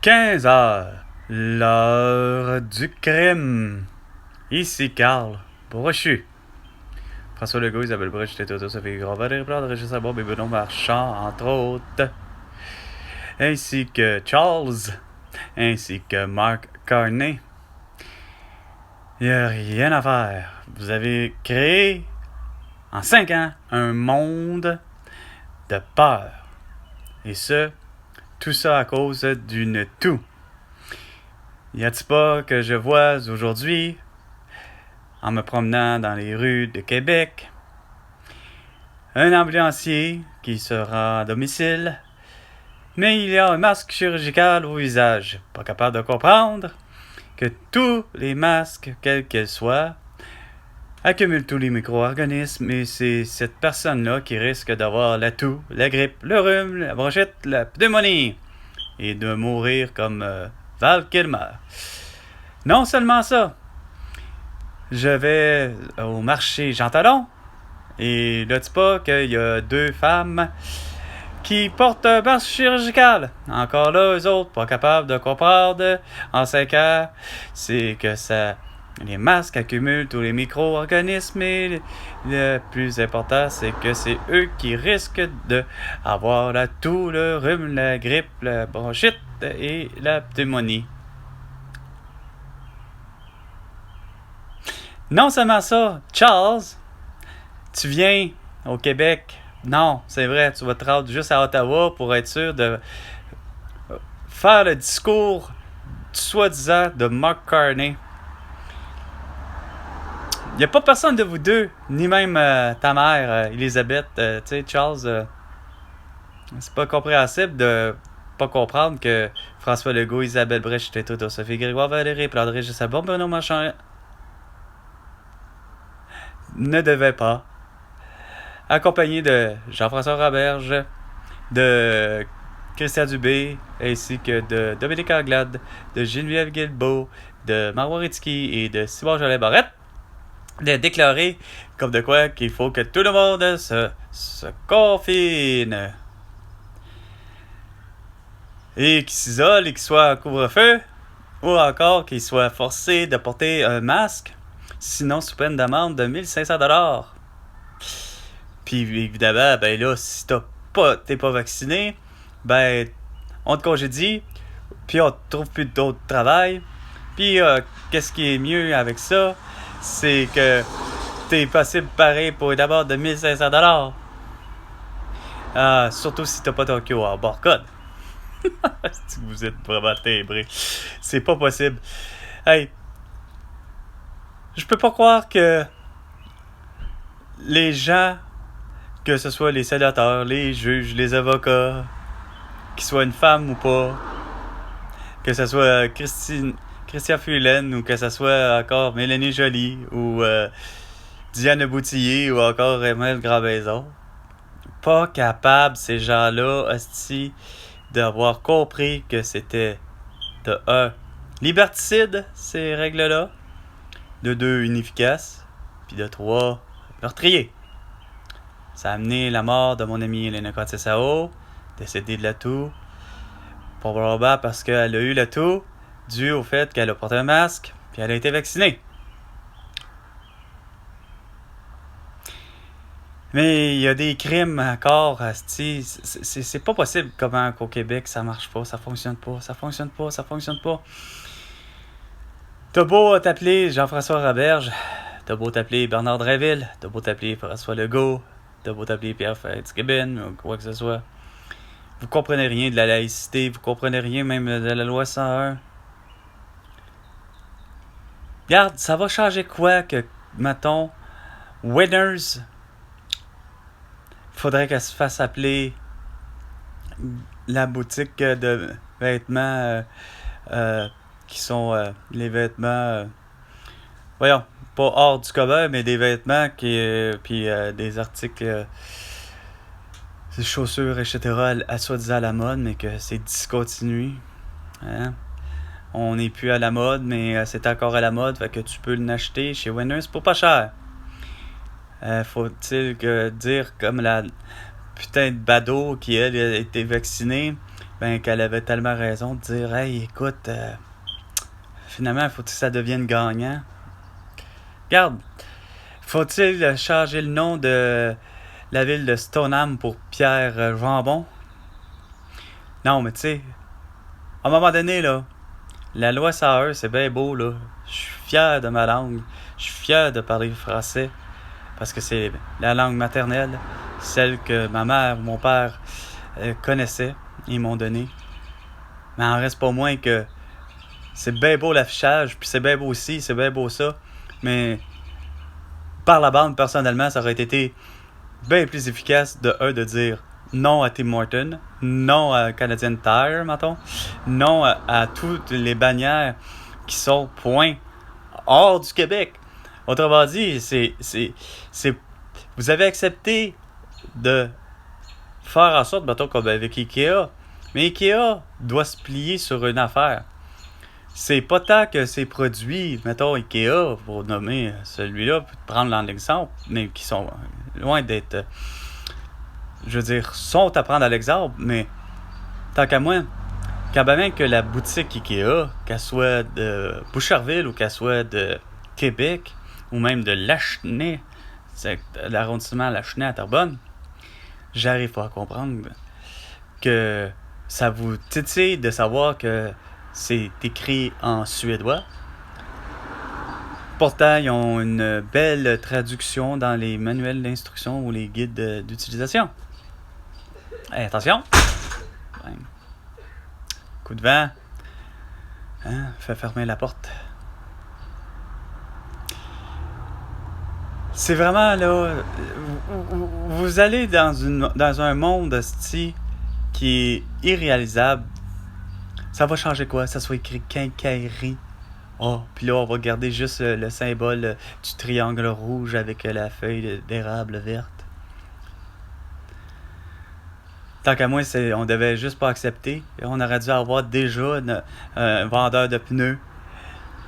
15 heures, l'heure du crime. Ici Carl Brochu. François Legault, Isabelle Brochu, Tétoto, Sophie Gros, Valérie Plante, Régis Sabot, et Benoît Marchand, entre autres. Ainsi que Charles, ainsi que Mark Carney. Il n'y a rien à faire. Vous avez créé, en 5 ans, un monde de peur. Et tout ça à cause d'une toux. Y a-t-il pas que je vois aujourd'hui, en me promenant dans les rues de Québec, un ambulancier qui sera à domicile, mais il y a un masque chirurgical au visage. Pas capable de comprendre que tous les masques, quels qu'ils soient, accumulent tous les micro-organismes et c'est cette personne-là qui risque d'avoir la toux, la grippe, le rhume, la bronchite, la pneumonie et de mourir comme Val Kilmer. Non seulement ça, je vais au marché Jean Talon et là, tu pas qu'il y a 2 femmes qui portent un masque chirurgical. Encore là, eux autres, pas capables de comprendre en 5 ans, c'est que les masques accumulent tous les micro-organismes et le plus important, c'est que c'est eux qui risquent d'avoir la toux, le rhume, la grippe, la bronchite et la pneumonie. Non seulement ça, Charles, tu viens au Québec. Non, c'est vrai, tu vas te rendre juste à Ottawa pour être sûr de faire le discours soi-disant de Mark Carney. Il n'y a pas personne de vous deux, ni même ta mère, Elisabeth, tu sais, Charles, c'est pas compréhensible de pas comprendre que François Legault, Isabelle Brèche, Tétoto, Sophie Grégoire, Valérie Plante, Régis Sabot, Benoît Marchand ne devait pas, accompagné de Jean-François Roberge, de Christian Dubé, ainsi que de Dominique Anglade, de Geneviève Guilbeault, de Marois Ritski et de Simon Jolet-Barrette, de déclarer comme de quoi qu'il faut que tout le monde se confine et qu'il s'isole et qu'il soit en couvre-feu ou encore qu'il soit forcé de porter un masque, sinon sous peine d'amende de 1500$. Puis évidemment, ben là, si t'es pas vacciné, ben on te congédie, puis on te trouve plus d'autre travail. Puis qu'est-ce qui est mieux avec ça, c'est que t'es possible pareil pour une amende de 1500$. Surtout si t'as pas ton QR barcode. Si vous êtes vraiment timbré. C'est pas possible. Hey, je peux pas croire que les gens, que ce soit les sénateurs, les juges, les avocats, qu'ils soient une femme ou pas, que ce soit Christian Fulen ou que ce soit encore Mélanie Joly ou Diane Boutillier ou encore Emmanuel Grandmaison, pas capable ces gens-là, hostie, d'avoir compris que c'était de 1, liberticide, ces règles-là, de 2, inefficace, puis de 3, meurtrier. Ça a amené la mort de mon amie Elena Contessao, décédée de la toux, probablement parce qu'elle a eu la toux, dû au fait qu'elle a porté un masque, puis elle a été vaccinée. Mais il y a des crimes encore, c'est pas possible comment qu'au Québec ça marche pas, ça fonctionne pas. T'as beau t'appeler Jean-François Roberge, t'as beau t'appeler Bernard Drinville, t'as beau t'appeler François Legault, t'as beau t'appeler Pierre Fitzgibbon ou quoi que ce soit. Vous comprenez rien de la laïcité, vous comprenez rien même de la loi 101. Regarde, ça va changer quoi que, mettons, Winners, faudrait qu'elle se fasse appeler la boutique de vêtements qui sont les vêtements, voyons, pas hors du commun, mais des vêtements puis des articles, des chaussures, etc., à soi-disant à la mode, mais que c'est discontinué. Hein? On n'est plus à la mode, mais c'est encore à la mode, fait que tu peux l'acheter chez Winners pour pas cher. Faut-il dire comme la putain de badaud qui, elle, a été vaccinée, ben qu'elle avait tellement raison de dire hey, écoute, finalement, faut que ça devienne gagnant. Regarde, faut-il changer le nom de la ville de Stoneham pour Pierre Jambon? Non, mais tu sais, à un moment donné, là, la loi SAE, c'est bien beau, là. Je suis fier de ma langue. Je suis fier de parler français. Parce que c'est la langue maternelle, celle que ma mère ou mon père connaissaient et m'ont donné. Mais en reste pas moins que c'est bien beau l'affichage, puis c'est bien beau aussi, c'est bien beau ça. Mais par la bande, personnellement, ça aurait été bien plus efficace de dire non à Tim Hortons, non à Canadian Tire, mettons, non à toutes les bannières qui sont point hors du Québec. Autrement dit, vous avez accepté de faire en sorte, mettons, comme avec Ikea, mais Ikea doit se plier sur une affaire. C'est pas tant que ces produits, mettons Ikea, pour nommer celui-là, pour prendre l'en exemple, mais qui sont loin d'être, je veux dire, sont à prendre à l'exemple, mais tant qu'à moi, quand même que la boutique Ikea, qu'elle soit de Boucherville ou qu'elle soit de Québec, ou même de Lachenay, c'est l'arrondissement Lachenay à Terrebonne, j'arrive pas à comprendre que ça vous titille de savoir que c'est écrit en suédois. Pourtant, ils ont une belle traduction dans les manuels d'instruction ou les guides d'utilisation. Hey, attention! Ouais. Coup de vent. Hein? Fait fermer la porte. C'est vraiment là. Vous allez dans un monde qui est irréalisable. Ça va changer quoi? Ça soit écrit quincaillerie. Oh, puis là, on va garder juste le symbole du triangle rouge avec la feuille d'érable verte. Tant qu'à moi, on devait juste pas accepter. On aurait dû avoir déjà un vendeur de pneus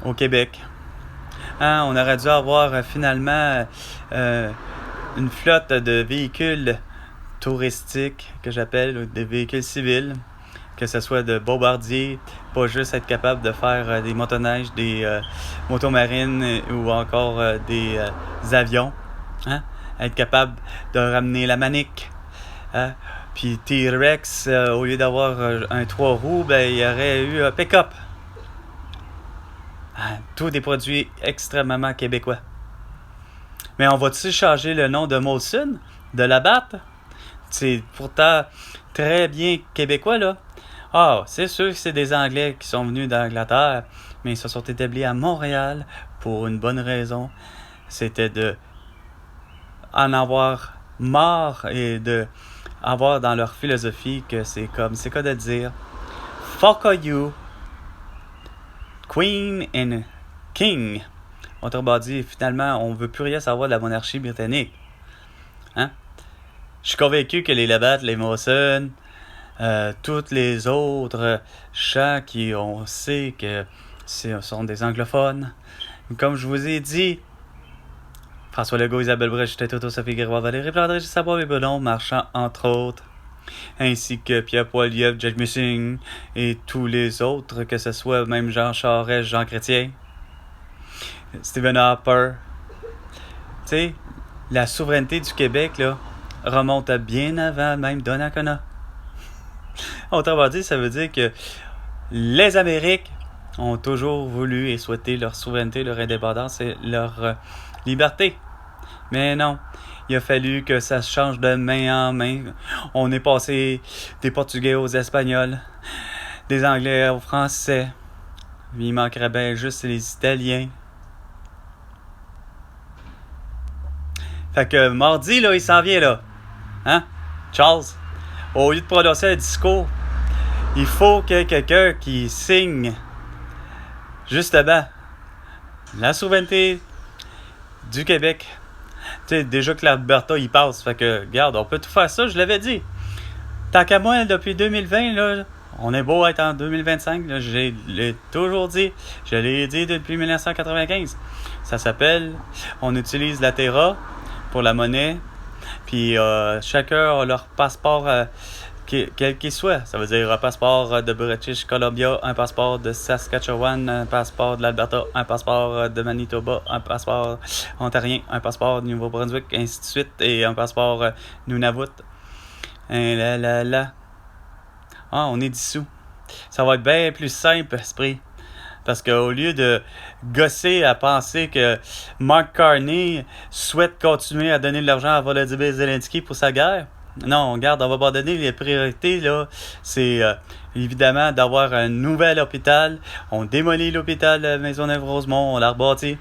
au Québec. Hein, on aurait dû avoir finalement une flotte de véhicules touristiques, que j'appelle, ou des véhicules civils, que ce soit de bombardiers, pas juste être capable de faire des motoneiges, des motomarines ou encore des avions. Hein? Être capable de ramener la manique. Hein? Puis T-Rex, au lieu d'avoir un 3 roues, ben, il y aurait eu un pick-up. Hein? Tous des produits extrêmement québécois. Mais on va-tu changer le nom de Molson, de Labatt? C'est pourtant très bien québécois, là. Ah, c'est sûr que c'est des Anglais qui sont venus d'Angleterre, mais ils se sont établis à Montréal pour une bonne raison. C'était de en avoir marre et de avoir dans leur philosophie que c'est quoi de dire fuck you, Queen and King. Autrement dit, finalement, on veut plus rien savoir de la monarchie britannique. Hein? Je suis convaincu que les Labatt, les Molson, toutes les autres chants qui on sait que sont des anglophones. Comme je vous ai dit, François Legault, Isabelle Brèche, Toto, Sophie Grégoire, Valérie Plante, Régis Sabois, Bébelon, Marchand, entre autres, ainsi que Pierre Poilievre, Jack Mussing et tous les autres, que ce soit même Jean Charest, Jean Chrétien, Stephen Harper. Tu sais, la souveraineté du Québec, là, remonte à bien avant même Donnacona. Autrement dit, ça veut dire que les Amériques ont toujours voulu et souhaité leur souveraineté, leur indépendance et leur liberté. Mais non, il a fallu que ça se change de main en main. On est passé des Portugais aux Espagnols, des Anglais aux Français. Il manquerait bien juste les Italiens. Fait que mardi, là, il s'en vient, là. Hein? Charles, au lieu de prononcer un discours, il faut qu'il y ait quelqu'un qui signe, justement, la souveraineté du Québec. Tu sais, déjà que l'Alberta, il passe. Fait que, regarde, on peut tout faire ça, je l'avais dit. Tant qu'à moi, depuis 2020, là, on est beau être en 2025, là, je l'ai toujours dit. Je l'ai dit depuis 1995. Ça s'appelle, on utilise la Terra pour la monnaie. Puis chacun a leur passeport qui quel qu'il soit. Ça veut dire un passeport de British Columbia, un passeport de Saskatchewan, un passeport de l'Alberta, un passeport de Manitoba, un passeport ontarien, un passeport du Nouveau-Brunswick, ainsi de suite, et un passeport Nunavut. Et là. Ah, on est dissous. Ça va être bien plus simple, esprit. Parce qu'au lieu de gosser à penser que Mark Carney souhaite continuer à donner de l'argent à Volodymyr Zelensky pour sa guerre, non, regarde, on va pas donner les priorités, là. C'est évidemment d'avoir un nouvel hôpital. On démolit l'hôpital de Maisonneuve-Rosemont, on l'a rebâti.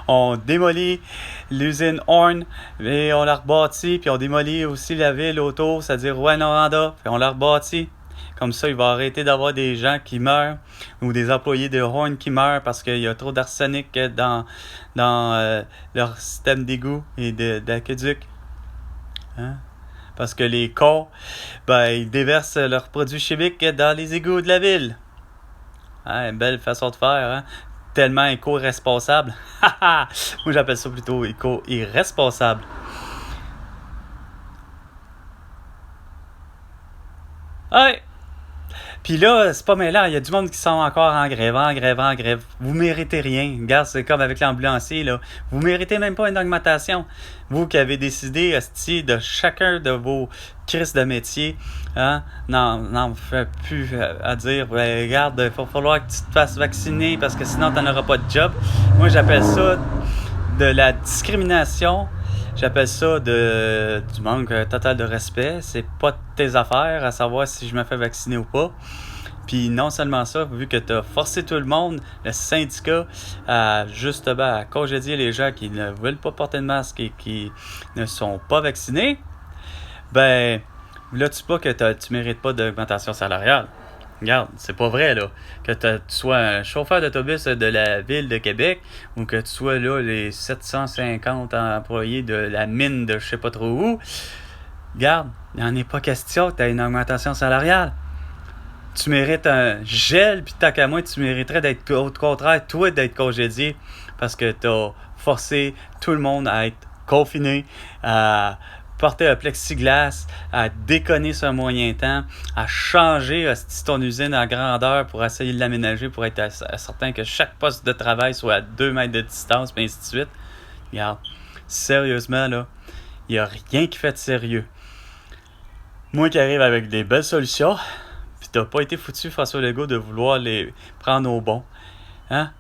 On démolit l'usine Horn et on l'a rebâti. Puis on démolit aussi la ville autour, c'est-à-dire Rouyn-Noranda, puis on l'a rebâti. Comme ça, il va arrêter d'avoir des gens qui meurent ou des employés de Horn qui meurent parce qu'il y a trop d'arsenic dans leur système d'égout et d'aqueduc. Hein? Parce que les cons, ils déversent leurs produits chimiques dans les égouts de la ville. Hein, belle façon de faire, hein? Tellement éco-responsable. Moi, j'appelle ça plutôt éco-irresponsable. Ouais! Puis là, c'est pas mêlant. Il y a du monde qui sont encore en grève. Vous méritez rien. Regarde, c'est comme avec l'ambulancier, là. Vous méritez même pas une augmentation. Vous qui avez décidé, esti, de chacun de vos crises de métier, hein? Non, vous faites plus à dire, regarde, il va falloir que tu te fasses vacciner parce que sinon, tu n'auras pas de job. Moi, j'appelle ça de la discrimination. J'appelle ça du manque total de respect. C'est pas tes affaires à savoir si je me fais vacciner ou pas. Puis non seulement ça, vu que tu as forcé tout le monde, le syndicat, à justement congédier les gens qui ne veulent pas porter de masque et qui ne sont pas vaccinés, là tu pas que tu mérites pas d'augmentation salariale. Regarde, c'est pas vrai, là. Que tu sois un chauffeur d'autobus de la ville de Québec ou que tu sois là les 750 employés de la mine de je sais pas trop où. Regarde, il n'en est pas question que tu aies une augmentation salariale. Tu mérites un gel, puis tant qu'à moi, tu mériterais d'être, au contraire, toi, d'être congédié parce que tu as forcé tout le monde à être confiné, à porter un plexiglas, à déconner sur un moyen temps, à changer ton usine en grandeur pour essayer de l'aménager pour être certain que chaque poste de travail soit à 2 mètres de distance, et ainsi de suite. Regarde, sérieusement, là, il n'y a rien qui fait de sérieux. Moi qui arrive avec des belles solutions, puis t'as pas été foutu, François Legault, de vouloir les prendre au bon. Hein?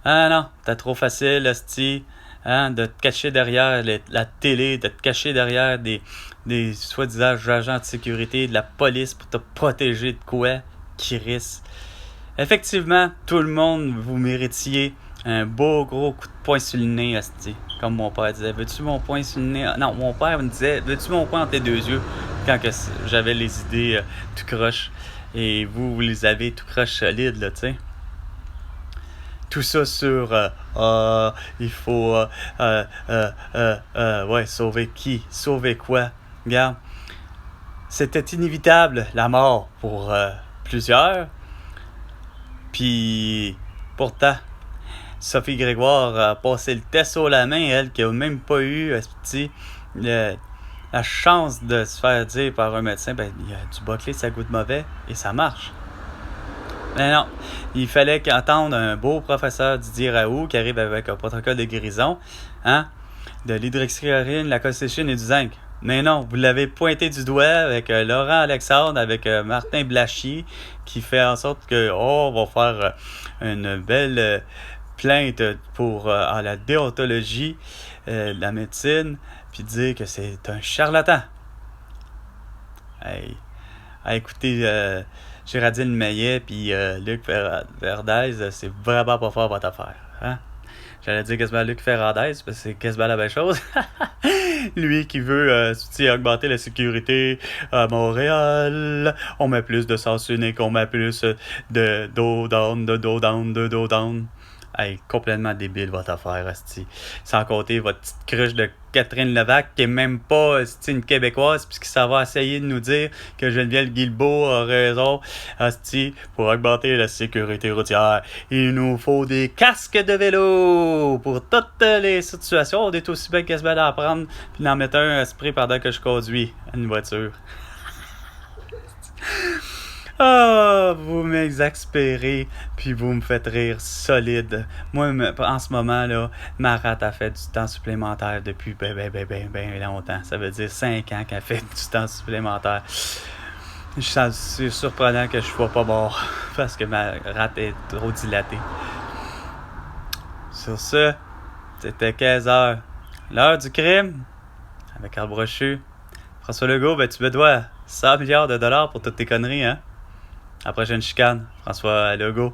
Ah non, t'as trop facile, hostie. Hein, de te cacher derrière la télé, de te cacher derrière des soi-disant agents de sécurité, de la police pour te protéger de quoi? Chris. Effectivement, tout le monde, vous méritiez un beau gros coup de poing sur le nez, hostie. Comme mon père disait, veux-tu mon poing sur le nez? Non, mon père me disait, veux-tu mon poing entre tes deux yeux? Quand que j'avais les idées tout croche. Et vous les avez tout croche solide, là, tu sais. Tout ça sur il faut sauver qui? Sauver quoi? Regarde. C'était inévitable, la mort, pour plusieurs. Puis pourtant, Sophie Grégoire a passé le test haut la main, elle qui n'a même pas eu la chance de se faire dire par un médecin, il y a du bâclé, ça goûte mauvais, et ça marche. Mais non, il fallait qu'entendre un beau professeur Didier Raoult qui arrive avec un protocole de guérison, hein, de l'hydroxychloroquine, la colchicine et du zinc. Mais non, vous l'avez pointé du doigt avec Laurent Alexandre, avec Martin Blachier, qui fait en sorte que, on va faire une belle plainte pour à la déontologie de la médecine, puis dire que c'est un charlatan. Hey, écoutez, Géraldine Maillet puis Luc Ferrandez, c'est vraiment pas fort votre affaire. Hein? J'allais dire quasiment Luc Ferrandez, parce que c'est quasiment la même chose. Lui qui veut augmenter la sécurité à Montréal. On met plus de sens unique, on met plus de dos down. Hey, complètement débile votre affaire, asti. Sans compter votre petite cruche de Catherine Levac, qui est même pas une Québécoise, puisque ça va essayer de nous dire que Geneviève Guilbeault a raison, asti, pour augmenter la sécurité routière. Il nous faut des casques de vélo pour toutes les situations. On est aussi bien quasiment d'en prendre puis d'en mettre un esprit pendant que je conduis une voiture. Ah, vous m'exaspérez, puis vous me faites rire solide. Moi, en ce moment, là, ma rate a fait du temps supplémentaire depuis ben longtemps. Ça veut dire 5 ans qu'elle fait du temps supplémentaire. C'est surprenant que je sois pas mort, parce que ma rate est trop dilatée. Sur ce, c'était 15 heures. L'heure du crime, avec Carl Brochu. François Legault, ben tu me dois 100 milliards de dollars pour toutes tes conneries, hein? À la prochaine chicane, François Legault.